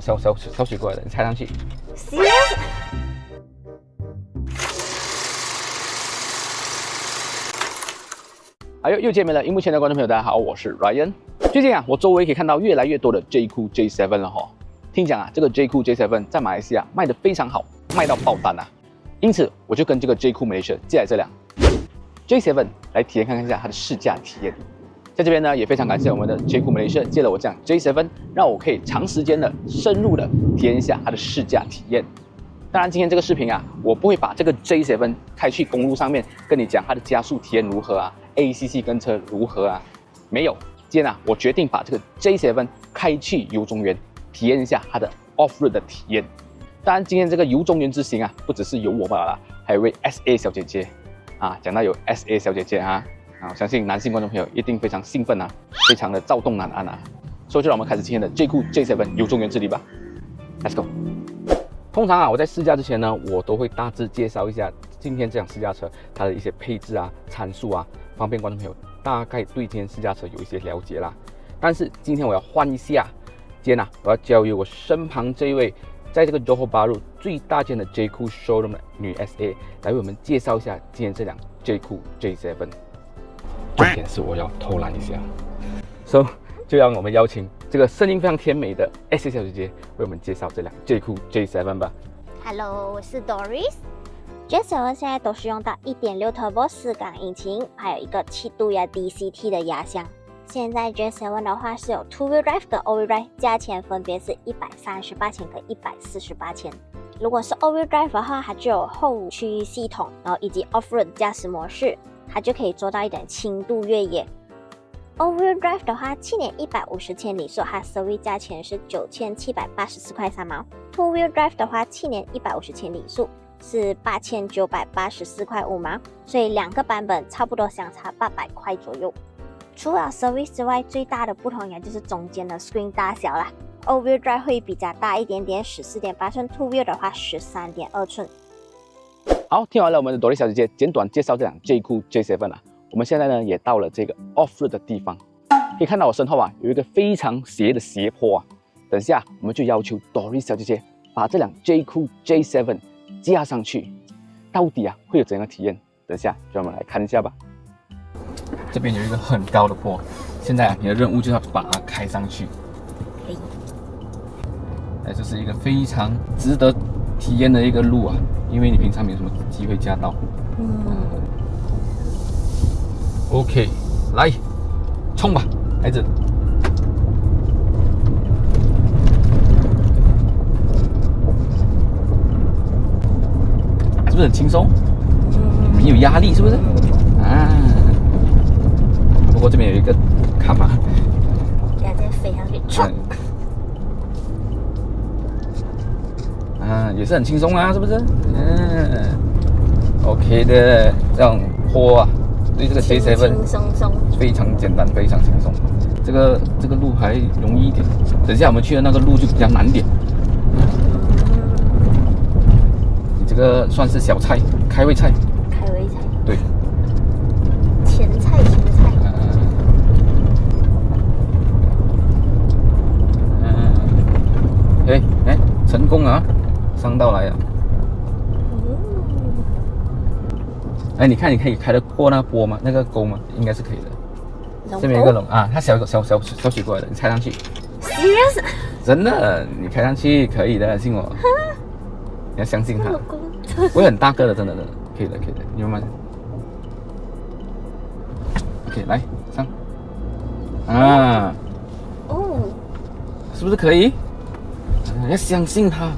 小水过来的，你踩上去。Serious？ 哎呦，又见面了！荧幕前的观众朋友，大家好，我是 Ryan。最近啊，我周围可以看到越来越多的 J Cool J7 了哈。听讲啊，这个 J Cool J7 在马来西亚卖得非常好，卖到爆单啊。因此，我就跟这个 J Cool Malaysia 借来这辆 J7 来体验看看一下它的试驾体验。在这边呢，也非常感谢我们的 J Cool Malaysia 借了我这辆 J7，让我可以长时间的、深入的体验一下它的试驾体验。当然，今天这个视频啊，我不会把这个 J7 开去公路上面跟你讲它的加速体验如何啊 ，ACC 跟车如何啊，没有。今天啊，我决定把这个 J7 开去油中原，体验一下它的 Off-road 的体验。当然，今天这个油中原之行啊，不只是有我罢了，还有位 SA 小姐姐啊。讲到有 SA 小姐姐啊，我相信男性观众朋友一定非常兴奋啊，非常的躁动难安啊。所以就让我们开始今天的 J Cool J7 油中原之旅吧 ，Let's go。通常啊，我在试驾之前呢，我都会大致介绍一下今天这辆试驾车它的一些配置啊、参数啊，方便观众朋友大概对今天试驾车有一些了解啦。但是今天我要换一下，今天啊，我要交由我身旁这一位，在这个 Johor Bahru 最大间的 J Cool Showroom 的女 SA 来为我们介绍一下今天这辆 J Cool J7。重点是我要偷懒一下 ，so 就让我们邀请这个声音非常甜美的 SA 小姐姐为我们介绍这辆 J Cool J7 吧。Hello， 我是 Doris。J7 现在都是用到 1.6 Turbo 4缸引擎，还有一个7度压 DCT 的压箱。现在 J7 的话是有 Two-wheel drive 跟 All-wheel drive， 价钱分别是138千跟148千。如果是 All-wheel drive 的话，它就有后驱系统，然后以及 Off-road 驾驶模式，它就可以做到一点轻度越野。All-wheel drive 的话，7年150千里数，它收益价钱是9784块3毛。Two-wheel drive 的话，7年150千里数是8984块5毛，所以两个版本差不多相差800块左右。除了 service 之外，最大的不同也就是中间的 screen 大小啦。All-wheel drive 会比较大一点点，14.8寸 ，Two-wheel 的话13.2寸。好，听完了我们的朵莉小姐姐简短介绍这辆 J Cool J7 啊。我们现在呢也到了这个 Off-road 的地方，可以看到我身后啊有一个非常斜的斜坡啊。等下我们就要求 Doris 小姐姐把这辆 J Cool J7 加上去，到底啊会有怎样的体验？等下就让我们来看一下吧。这边有一个很高的坡，现在啊你的任务就是要把它开上去。哎，这是一个非常值得体验的一个路啊，因为你平常没有什么机会驾到。OK， 来，冲吧，孩子！是不是很轻松？没有压力，是不是？啊！不过这边有一个卡嘛，要再飞上去，冲！也是很轻松啊，是不是？OK 的，这种坡啊。对这个 J7 轻松松，非常简单，非常轻松。这个路还容易一点，等下我们去的那个路就比较难点。你这个算是小菜，开胃菜。开胃菜。对。前菜。哎，成功啊，上道来了。哎，你看，你可以开得过那个坡吗？那个沟吗？应该是可以的。这边有一个龙啊，它小水过来的，你踩上去。Serious？ 真的，你开上去可以的，信我。你要相信它。会很大个的，真的，可以的，你慢慢。OK， 来上。啊。哦。是不是可以？要相信它。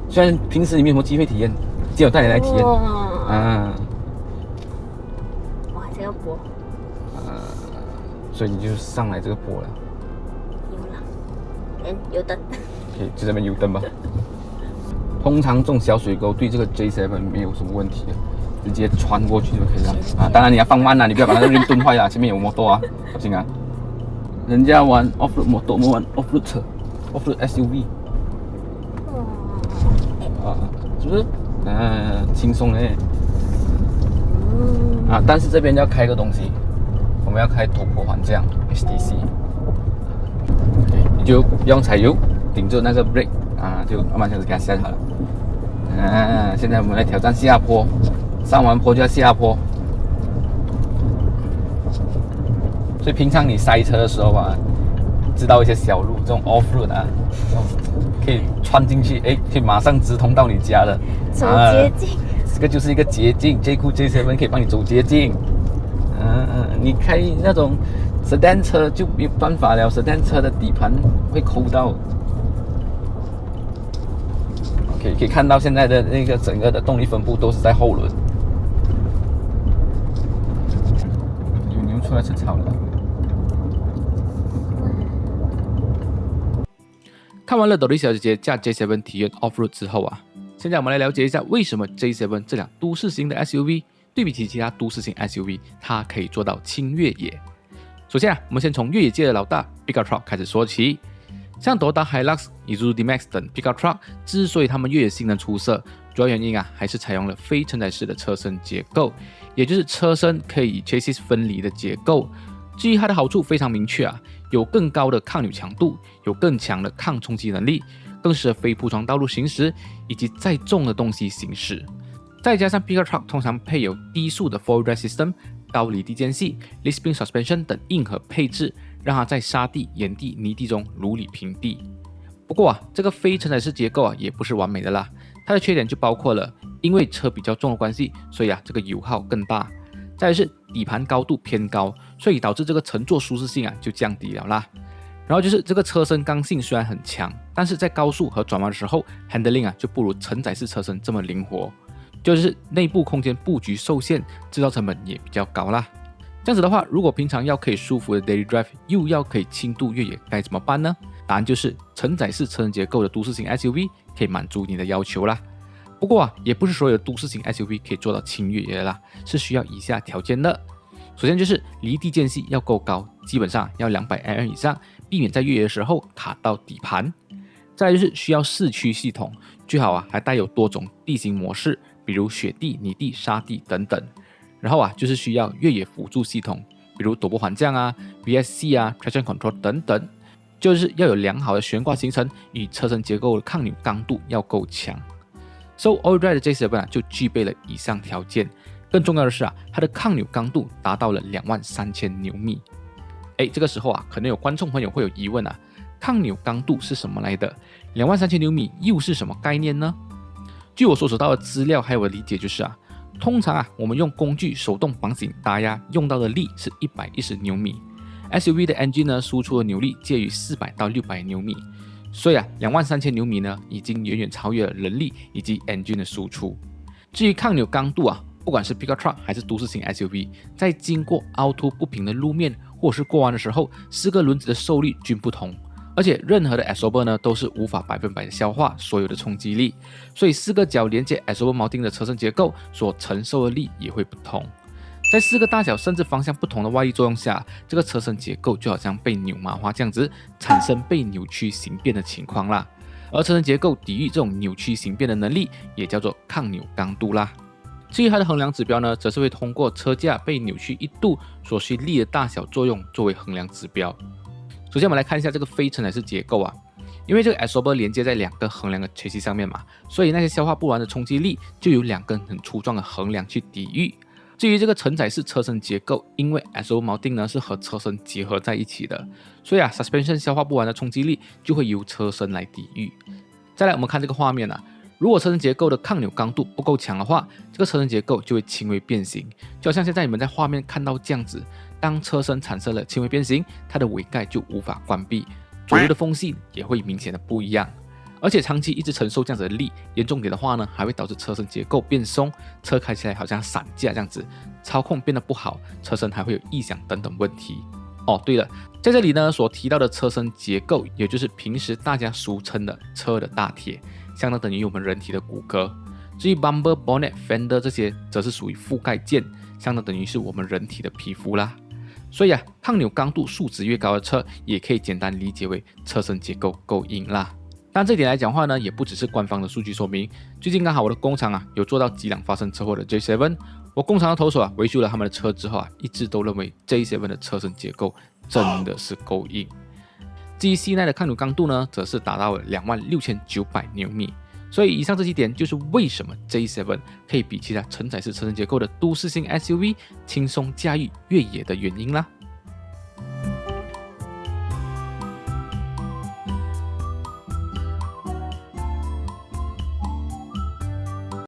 虽然平时你没有什么机会体验，今天我带你来体验。哇，这个坡。所以你就上来这个坡了。有了，油灯。OK， 就这边油灯吧。通常这种小水沟对这个 J7 没有什么问题的，直接穿过去就可以了。当然你要放慢啊，你不要把那个人蹲坏啊，前面有摩托啊，小心啊。人家玩 Off-road 摩托，我们玩 Off-road 车 ，Off-road SUV。是不是？轻松嘞。但是这边要开个东西，我们要开突破环降 SDC， 你就不用踩油，顶住那个 brake 啊，就慢慢这样子给它下好了。现在我们来挑战下坡，上完坡就要下坡。所以平常你塞车的时候啊，知道一些小路，这种 off road 啊，可以穿进去，可以马上直通到你家的。走捷径。这个就是一个捷径 ，J-Cool J7 可以帮你走捷径。你开那种 sedan 车就没有办法了 ，sedan 车的底盘会抠到。OK， 可以看到现在的那个整个的动力分布都是在后轮。牛出来吃草了。看完了斗笠小姐姐驾 J7 体验 Offroad 之后啊，现在我们来了解一下为什么 J7 这辆都市型的 SUV 对比起其他都市型 SUV， 它可以做到轻越野。首先我们先从越野界的老大 Pickup Truck 开始说起。像 Toyota Hilux、Isuzu D-Max 等 Pickup Truck 之所以它们越野性能出色，主要原因还是采用了非承载式的车身结构，也就是车身可以与 chassis 分离的结构。至于它的好处非常明确有更高的抗扭强度，有更强的抗冲击能力，更适合非铺装道路行驶以及载重的东西行驶。再加上 Pickup Truck 通常配有低速的 4-wheel drive system、高离地间隙、leaf spring suspension 等硬核配置，让它在沙地、岩地、泥地中如履平地。不过这个非承载式结构也不是完美的啦，它的缺点就包括了因为车比较重的关系，所以这个油耗更大。再来是底盘高度偏高，所以导致这个乘坐舒适性就降低了啦。然后就是这个车身刚性虽然很强，但是在高速和转弯的时候 handling 就不如承载式车身这么灵活，就是内部空间布局受限，制造成本也比较高啦。这样子的话，如果平常要可以舒服的 daily drive， 又要可以轻度越野，该怎么办呢？答案就是承载式车身结构的都市型 SUV 可以满足你的要求啦。不过也不是所有的都市型 SUV 可以做到轻越野啦，是需要以下条件的。首先就是离地间隙要够高，基本上要200mm以上，避免在越野的时候卡到底盘。再来就是需要四驱系统，最好还带有多种地形模式，比如雪地、泥地、沙地等等。然后就是需要越野辅助系统，比如陡坡缓降VSC traction control 等等。就是要有良好的悬挂行程与车身结构的抗扭刚度要够强。So all-wheel drive 的 J7 就具备了以上条件。更重要的是它的抗扭刚度达到了23000牛米。这个时候可能有观众朋友会有疑问抗扭刚度是什么来的？23000牛米又是什么概念呢？据我所找到的资料还有我的理解就是通常我们用工具手动绑紧打压用到的力是110牛米。SUV 的 engine 呢输出的扭力介于400到600牛米，所以23000牛米呢已经远远超越了人力以及 engine 的输出。至于抗扭刚度不管是 Pickup Truck 还是都市型 SUV， 在经过凹凸不平的路面或是过弯的时候，4个轮子的受力均不同，而且任何的 absorber 呢都是无法100%的消化所有的冲击力，所以4个角连接 absorber mounting 的车身结构所承受的力也会不同。在4个大小甚至方向不同的外力作用下，这个车身结构就好像被扭麻花这样子，产生被扭曲形变的情况啦。而车身结构抵御这种扭曲形变的能力，也叫做抗扭刚度啦。至于它的衡量指标呢，则是会通过车架被扭曲1度所需力的大小作用作为衡量指标。首先我们来看一下这个非承载式结构因为这个 absorber 连接在2根横梁的 chassis 上面嘛，所以那些消化不完的冲击力就由2根很粗壮的横梁去抵御。至于这个承载式车身结构，因为 absorber mounting 呢是和车身结合在一起的，所以suspension 消化不完的冲击力就会由车身来抵御。再来我们看这个画面如果车身结构的抗扭刚度不够强的话，这个车身结构就会轻微变形，就好像现在你们在画面看到这样子。当车身产生了轻微变形，它的尾盖就无法关闭，左右的缝隙也会明显的不一样。而且长期一直承受这样子的力，严重点的话呢，还会导致车身结构变松，车开起来好像散架这样子，操控变得不好，车身还会有异响等等问题。对了，在这里呢所提到的车身结构，也就是平时大家俗称的车的大铁，相当等于我们人体的骨骼。至于 bumper、bonnet、fender 这些，则是属于覆盖件，相当等于是我们人体的皮肤啦。所以抗扭刚度数值越高的车，也可以简单理解为车身结构够硬啦。但这点来讲话呢，也不只是官方的数据说明。最近刚好我的工厂有做到几辆发生车祸的 J7， 我工厂的投手维修了他们的车之后一致都认为 J7 的车身结构真的是够硬。至于 C9 的抗扭刚度呢，则是达到了26,900牛米。所以以上这几点就是为什么 J7 可以比其他承载式车身结构的都市性 SUV 轻松驾驭越野的原因啦。